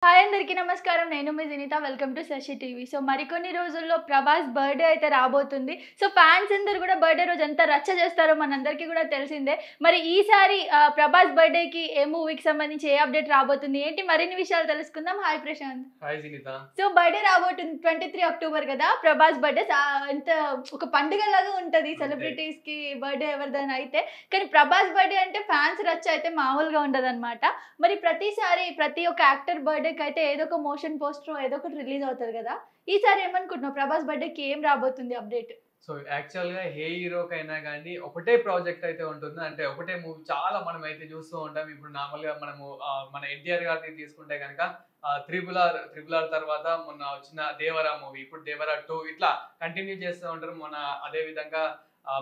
Hi అందరికీ నమస్కారం. నేను మీ Janitha. Welcome to Sasi TV. So మరికొన్ని రోజుల్లో ప్రభాస్ బర్త్‌డే అయితే రాబోతుంది. సో ఫ్యాన్స్ అందరూ కూడా బర్త్‌డే రోజు ఎంత రచ్చ చేస్తారో మనందరికీ కూడా తెలిసిందే. మరి ఈసారి ప్రభాస్ బర్త్‌డేకి ఏ మూవీకి సంబంధించి ఏ అప్డేట్ రాబోతుంది? ఏంటి మరిన్ని విషయాలు తెలుసుకుందాం. Hi Prashanth. Hi Jinitha. So birthday రాబోతుంది 23 అక్టోబర్ కదా! ప్రభాస్ బర్త్‌డే. ఎంత ఒక పండుగలాగా ఉంటది అంతే. సెలబ్రిటీస్‌కి బర్త్‌డే ఎవరిదైనా అయితే. కానీ ప్రభాస్ బర్త్‌డే అంటే ఫ్యాన్స్ రచ్చ అయితే మామూలుగా ఉండదన్నమాట. మరి ప్రతిసారి ప్రతి ఒక్క యాక్టర్ బర్త్‌డేకి అయితే ఏదో ఒక మోషన్ పోస్టర్ ఏదో ఒకటి రిలీజ్ అవుతది కదా! ఈసారి ఏమనుకుంటున్నావు? ప్రభాస్ బర్త్‌డేకి ఏం రాబోతుంది అప్డేట్? సో యాక్చువల్‌గా ఏ హీరోకైనా గానీ ఒకటే ప్రాజెక్ట్ అయితే ఉంటుంది. అంటే ఒకటే మూవీ చాలా మనమైతే చూస్తూ ఉంటాం. ఇప్పుడు నార్మల్‌గా మనము మన ఎన్టీఆర్ గారిని తీసుకుంటే గనక 'త్రిబుల్ ఆర్' తర్వాత మొన్న వచ్చిన 'దేవరా' మూవీ, ఇప్పుడు 'దేవరా 2' ఇట్లా కంటిన్యూ చేస్తూ ఉంటారు. అదే విధంగా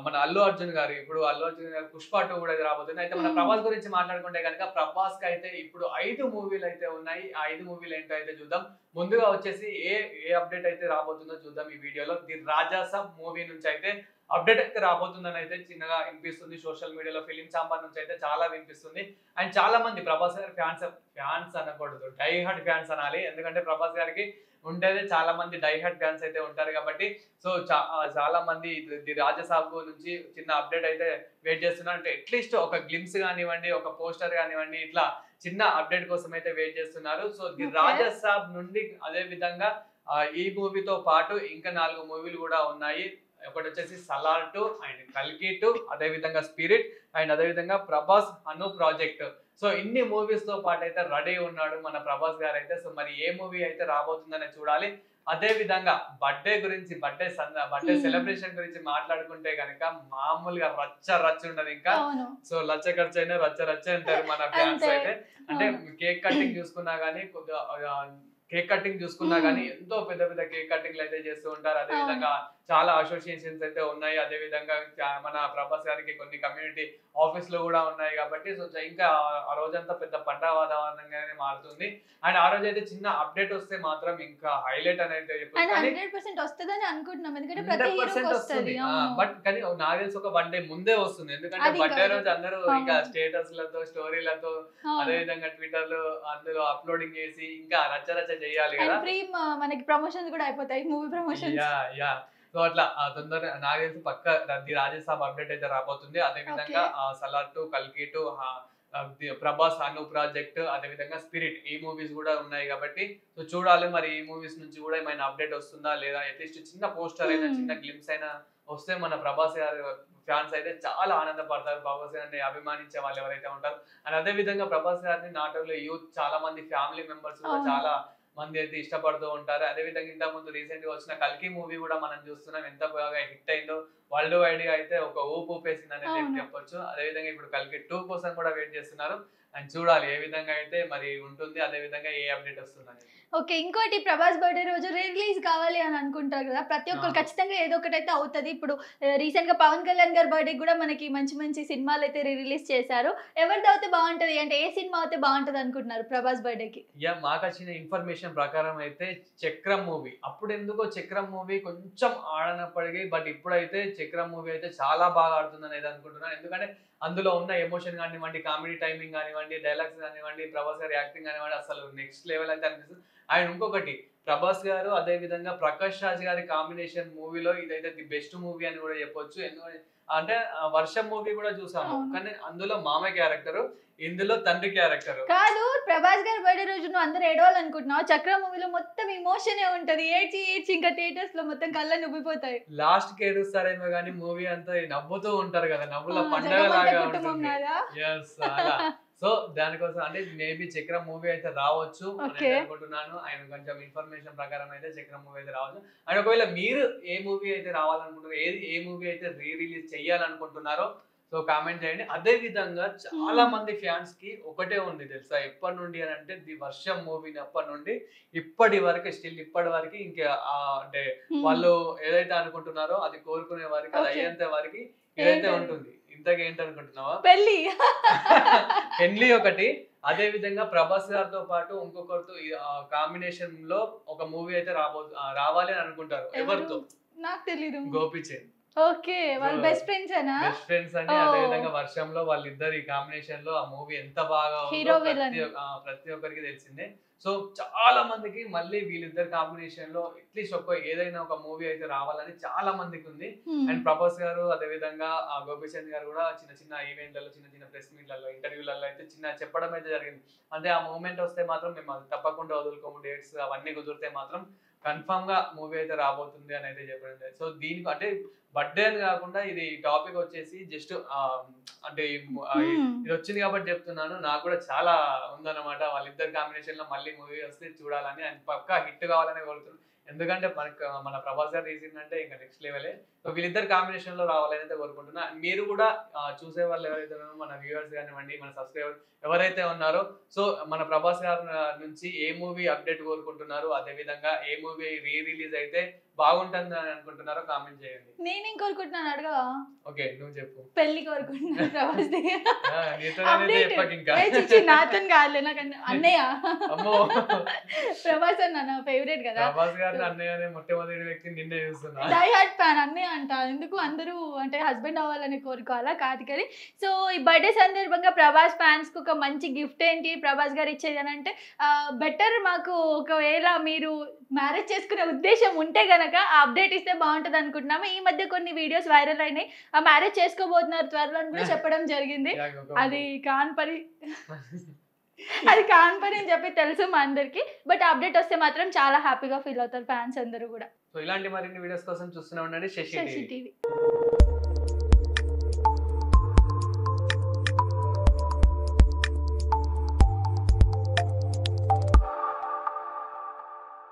మన అల్లు అర్జున్ గారు, ఇప్పుడు అల్లు అర్జున్ గారు 'పుష్ప 2' కూడా రాబోతుంది. అయితే మన హ్మ్. ప్రభాస్ గురించి మాట్లాడుకుంటే గనక ప్రభాస్‌కైతే ఇప్పుడు 5 మూవీలు అయితే ఉన్నాయి. ఆ 5 మూవీలు ఏంటో అయితే చూద్దాం. ముందుగా వచ్చేసి ఏ ఏ అప్డేట్ అయితే రాబోతుందో చూద్దాం ఈ వీడియోలో. ది 'రాజాసాబ్' మూవీ నుంచి అయితే అప్డేట్ అయితే రాబోతుందని అయితే చిన్నగా వినిపిస్తుంది. సోషల్ మీడియాలో ఫిలిం చాంబర్ నుంచి అయితే చాలా వినిపిస్తుంది. అండ్ చాలా మంది ప్రభాస్ గారి ఫ్యాన్స్ అనకూడదు. డై హార్డ్ ఫ్యాన్స్ అనాలి. ఎందుకంటే ప్రభాస్ గారికి ఉండేదే చాలా మంది డై హార్డ్ ఫ్యాన్స్ అయితే ఉంటారు కాబట్టి సో చాలా మంది ది 'రాజసాబ్' నుంచి చిన్న అప్డేట్ అయితే వెయిట్ చేస్తున్నారు. అంటే అట్‌లీస్ట్ ఒక గ్లింప్స్ గానివ్వండి, ఒక పోస్టర్ గానివ్వండి, ఇట్లా చిన్న అప్డేట్ కోసం అయితే వెయిట్ చేస్తున్నారు. So the okay. 'రాజసాబ్' నుండి అదే విధంగా ఈ మూవీతో పాటు ఇంకా 4 మూవీలు కూడా ఉన్నాయి. ఒకటొచ్చేసి 'సలార్ 2' అండ్ 'కల్కి 2' అదే విధంగా 'స్పిరిట్' అండ్ అదే విధంగా 'ప్రభాస్ అను ప్రాజెక్ట్'. సో ఇన్ని మూవీస్‌తో పాటైతే రెడీ ఉన్నాడు మన ప్రభాస్ గారైతే. సో మరి ఏ మూవీ అయితే రాబోతుందనే చూడాలి. అదే విధంగా బర్త్‌డే హ్మ్. సెలబ్రేషన్ గురించి మాట్లాడుకుంటే గనక మామూలుగా రచ్చ రచ్చ ఉండదింకా. అవును. సో లచ్చ ఖర్చయినా రచ్చ రచ్చ అంటారు మన ఫ్యాన్స్ అంతే. అయితే. అంటే అవును. కేక్ కటింగ్ చూసుకున్నా గాని కొద్దిగా కేక్ కటింగ్ చూసుకున్నా హ్మ్. గాని ఎంతో పెద్ద పెద్ద కేక్ కటింగ్‌లు అయితే చేస్తూ ఉంటారు. అదే అవును. విధంగా చాలా అసోసియేషన్స్ అయితే ఉన్నాయి. అదే విధంగా మన ప్రభాస్ గారికి కొన్ని కమ్యూనిటీ ఆఫీస్‌లు గూడా ఉన్నాయి కాబట్టి సో ఇంకా ఆ రోజంతా పెద్ద పండగ వాతావరణంగానే మారుతుంది. అండ్ ఆ రోజైతే చిన్న అప్డేట్ వస్తే మాత్రం ఇంకా హైలైట్ అనేది చెప్పొచ్చు. అండ్ కానీ 100% వస్తదని అనుకుంటున్నాం. ఎందుకంటే ప్రతి హీరోకి 100% వస్తది. వస్తుంది. అవును. బట్ కానీ నాకు తెలిసి ఒక 1 డే ముందే వస్తుంది. ఎందుకంటే అది ఇంకా బర్త్‌డే వేరే. రోజు అందరూ ఇంకా అవును. స్టేటస్‌లతో, స్టోరీలతో అదే అవును. విధంగా ట్విట్టర్‌లో అందులో అప్‌లోడింగ్ చేసి ఇంకా రచ్చ రచ్చ చేయాలి అండ్ గదా! మనకి ప్రమోషన్స్ గూడా అయిపోతాయి. Movie promotions. యాహ్! సో అట్లా తొందరగా నాకు తెలిసి పక్కా ది 'రాజసాబ్' అప్డేట్ అయితే రాబోతుంది. అదే ఓకే. విధంగా 'సలార్ 2', 'కల్కి 2' ది 'ప్రభాస్ అను ప్రాజెక్ట్' అదే విధంగా 'స్పిరిట్' ఈ మూవీస్ గూడా ఉన్నాయి గాబట్టి సో చూడాలి మరి ఈ మూవీస్ నుంచి గూడా ఏమైనా అప్డేట్ వస్తుందా లేదా? అట్‌లీస్ట్ చిన్న పోస్టర్ అయినా, హ్మ్. చిన్న గ్లింప్స్ అయినా వస్తే మన ప్రభాస్ గారి ఫ్యాన్స్ అయితే చాలా ఆనందపడతారు. ప్రభాస్ గారిని అభిమానించే వాళ్ళు ఎవరైతే ఉంటారో. అండ్ అదే విధంగా ప్రభాస్ గారిని నాట్ ఓన్లీ యూత్ చాలా మంది ఫ్యామిలీ మెంబర్స్ కూడా అవును. చాలా మంది అయితే ఇష్టపడుతూ ఉంటారు. అదే విధంగా ఇంతకుముందు రీసెంట్‌గా వచ్చిన 'కల్కి' మూవీ గూడా మనం చూస్తున్నాం. ఎంత బాగా హిట్ అయిందో. వరల్డ్ వైడ్‌గా అయితే ఒక ఊపు ఊపేసిందనే అవును. చెప్పొచ్చు. అదే విధంగా ఇప్పుడు 'కల్కి 2' కోసం కూడా వెయిట్ చేస్తున్నారు. అండ్ చూడాలి ఏ విధంగా అయితే మరి ఉంటుంది. అదే విధంగా ఏ అప్డేట్ వస్తుందనేది. ఓకే. ఇంకోటి 'ప్రభాస్' బర్త్‌డే రోజు రిలీజ్ కావాలి అని అనుకుంటారు గదా! ప్రతి ఒక్కళ్ళు అవును. ఖచ్చితంగా ఏదో ఒకటైతే అవుతది. ఇప్పుడు రీసెంట్‌గా 'పవన్ కళ్యాణ్' గారి బర్త్‌డేకి గూడా మనకి మంచి మంచి సినిమాలైతే రిలీజ్ చేశారు. ఎవరిది అవుతే బావుంటది? అంటే ఏ సినిమా అవుతే బావుంటది అనుకుంటున్నారు 'ప్రభాస్' బర్త్‌డేకి? మాకొచ్చిన ఇన్ఫర్మేషన్ ప్రకారం అయితే 'చక్రం' మూవీ. అప్పుడెందుకో 'చక్రం' మూవీ కొంచెం ఆడనప్పటికి బట్ ఇప్పుడైతే 'చక్రం' మూవీ అయితే చాలా బాగా ఆడుతుందనైతే అనుకుంటున్నాను. ఎందుకంటే అందులో ఉన్న ఎమోషన్ గానివ్వండి, కామెడీ టైమింగ్ గానివ్వండి, డైలాగ్స్ గానివ్వండి, ప్రభాస్ గారి యాక్టింగ్ గానివ్వండి అసలు నెక్స్ట్ లెవెల్ అయితే అనిపిస్తుంది. అండ్ ఇంకొకటి ప్రభాస్ గారు అదే విధంగా 'ప్రకాష్ రాజ్' గారి కాంబినేషన్ మూవీలో ఇదైతే ది బెస్ట్ మూవీ అని గూడా చెప్పొచ్చు. ఎందుకంటే అంటే 'వర్షం' మూవీ గూడా చూసాము. అవును. కానీ అందులో మామయ్య క్యారెక్టరు, ఇందులో తండ్రి క్యారెక్టరు. కాదు 'ప్రభాస్' గారి బర్త్‌డే రోజు నువ్వు అందరూ ఏడవాలనుకుంటున్నావా? 'చక్రం' మూవీలో మొత్తం ఎమోషనే ఉంటది. ఏడ్చి ఏడ్చి ఇంకా థియేటర్స్‌లో మొత్తం కళ్ళన్నీ ఉబ్బిపోతాయి. లాస్ట్‌కి ఏడుస్తారేమో గాని మూవీ అంతా నవ్వుతూ ఉంటారు గదా! ఆ! నవ్వుల 'జగమంత పండగలాగా కుటుంబం' ఉంటుంది. నాదా? యెస్. అలా. సో, దానికోసం అంటే మేబీ 'చక్రం' మూవీ అయితే రావచ్చు ఓకే. అనైతే అనుకుంటున్నాను. అండ్ కొంచెం ఇన్ఫర్మేషన్ ప్రకారం అయితే 'చక్రం' మూవీ అయితే రావచ్చు. అండ్ ఒకవేళ మీరు ఏ మూవీ అయితే రావాలనుకుంటున్నారో, ఏ మూవీ అయితే రిలీజ్ చేయాలనుకుంటున్నారో సో, కామెంట్ చేయండి. అదే విధంగా చాలా హ్మ్. మంది ఫ్యాన్స్‌కి ఒకటే ఉంది తెలుసా? ఎప్పటి నుండి అనంటే 'ది వర్షం' మూవీని అప్పటి నుండి ఇప్పటి వరకు ఇప్పటి వరకి ఇంకా అంటే హ్మ్. వాళ్ళు ఏదైతే అనుకుంటున్నారో అది కోరుకునే వారికి అది ఓకే. అయ్యేంత వరకి ఇదైతే ఏంటది? ఉంటుంది. ఇంతకి ఏంటనుకుంటున్నావా? పెళ్లి. పెళ్లి ఒకటి. అదే విధంగా 'ప్రభాస్' గారితో పాటు ఇంకొకరితో కాంబినేషన్‌లో ఒక మూవీ అయితే రావాలి అని అనుకుంటారు. ఎవరు? ఎవరితో? నాకు తెలీదు. 'గోపీచంద్'. ఓకే. సో, వాళ్ళు బెస్ట్ ఫ్రెండ్సేనా? బెస్ట్ ఫ్రెండ్స్ అని అదే ఓహ్! విధంగా 'వర్షంలో' వాళ్ళిద్దరి కాంబినేషన్‌లో ఆ మూవీ ఎంత బాగా ఉందో హీరో, విలన్. ప్రతి ఒక్కరికి తెలిసిందే. సో చాలా మందికి మళ్ళీ వీళ్ళిద్దరు కాంబినేషన్ లో అట్లీస్ట్ ఏదైనా ఒక మూవీ అయితే రావాలని చాలా మందికి ఉంది. అండ్ ప్రభాస్ గారు అదే విధంగా గోపీచంద్ గారు కూడా చిన్న చిన్న ఈవెంట్లలో, చిన్న చిన్న ప్రెస్ మీట్లలో, ఇంటర్వ్యూలలో అయితే చిన్న చెప్పడం అయితే జరిగింది. అంటే ఆ మూమెంట్ వస్తే మాత్రం మేము అది తప్పకుండా వదులుకోము, డేట్స్ అవన్నీ కుదిరితే మాత్రం కన్ఫర్మ్ గా మూవీ అయితే రాబోతుంది అని అయితే చెప్పడం. సో దీనికి అంటే బర్త్డే అని కాకుండా ఇది టాపిక్ వచ్చేసి జస్ట్ అంటే ఇది వచ్చింది కాబట్టి చెప్తున్నాను. నాకు కూడా చాలా ఉందన్నమాట వాళ్ళిద్దరు కాంబినేషన్ లో మళ్ళీ మూవీ వస్తే చూడాలని, అండ్ పక్కా హిట్ కావాలని కోరుతున్నాను. ఎందుకంటే మన ప్రభాస్ గారు తీసిందంటే ఇంకా నెక్స్ట్ లెవెలే. సో వీళ్ళిద్దరు కాంబినేషన్ లో రావాలని అయితే కోరుకుంటున్నా. మీరు కూడా చూసే వాళ్ళు ఎవరైతే ఉన్నారో, మన వ్యూవర్స్ కానివ్వండి, మన సబ్స్క్రైబర్ ఎవరైతే ఉన్నారో, సో మన ప్రభాస్ గారి నుంచి ఏ మూవీ అప్డేట్ కోరుకుంటున్నారు, అదే విధంగా ఏ మూవీ రిలీజ్ అయితే బాగుంటుంది అని అనుకుంటున్నారో కామెంట్ చేయండి. నేనేం కోరుకుంటున్నాను అడగవా? ఓకే, నువ్వు చెప్పు. పెళ్లి కోరుకుంటున్నాను ప్రభాస్ ది. ఇంకా నాతో కాదులే, నాకు అన్నయ్య అమ్మో, ప్రభాస్ అన్న నా ఫేవరెట్ కదా. ప్రభాస్ గారిని అన్నయ్య మొట్టమొదటి వ్యక్తి నిన్నే చూస్తున్నా. డై హార్ట్ ఫ్యాన్ అన్నయ్య అంట. ఎందుకు అందరూ అంటే హస్బెండ్ అవ్వాలని కోరుకోవాలా కాదు కానీ. సో ఈ బర్త్డే సందర్భంగా ప్రభాస్ ఫ్యాన్స్ కు ఒక మంచి గిఫ్ట్ ఏంటి ప్రభాస్ గారు ఇచ్చేది అని అంటే, బెటర్ మాకు ఒకవేళ మీరు మ్యారేజ్ చేసుకునే ఉద్దేశం ఉంటే గనక ఆ అప్డేట్ ఇస్తే బాగుంటుంది అనుకుంటున్నాము. ఈ మధ్య కొన్ని వీడియోస్ వైరల్ అయినాయి, ఆ మ్యారేజ్ చేసుకోబోతున్నారు త్వరలో అని కూడా చెప్పడం జరిగింది. అది కాన్ పని అని చెప్పి తెలుసు మా అందరికి. బట్ అప్డేట్ వస్తే మాత్రం చాలా హ్యాపీగా ఫీల్ అవుతారు ఫ్యాన్స్ అందరూ కూడా. సో ఇలాంటి మరిన్ని వీడియోస్ కోసం చూస్తూనే ఉండండి శశి టీవీ.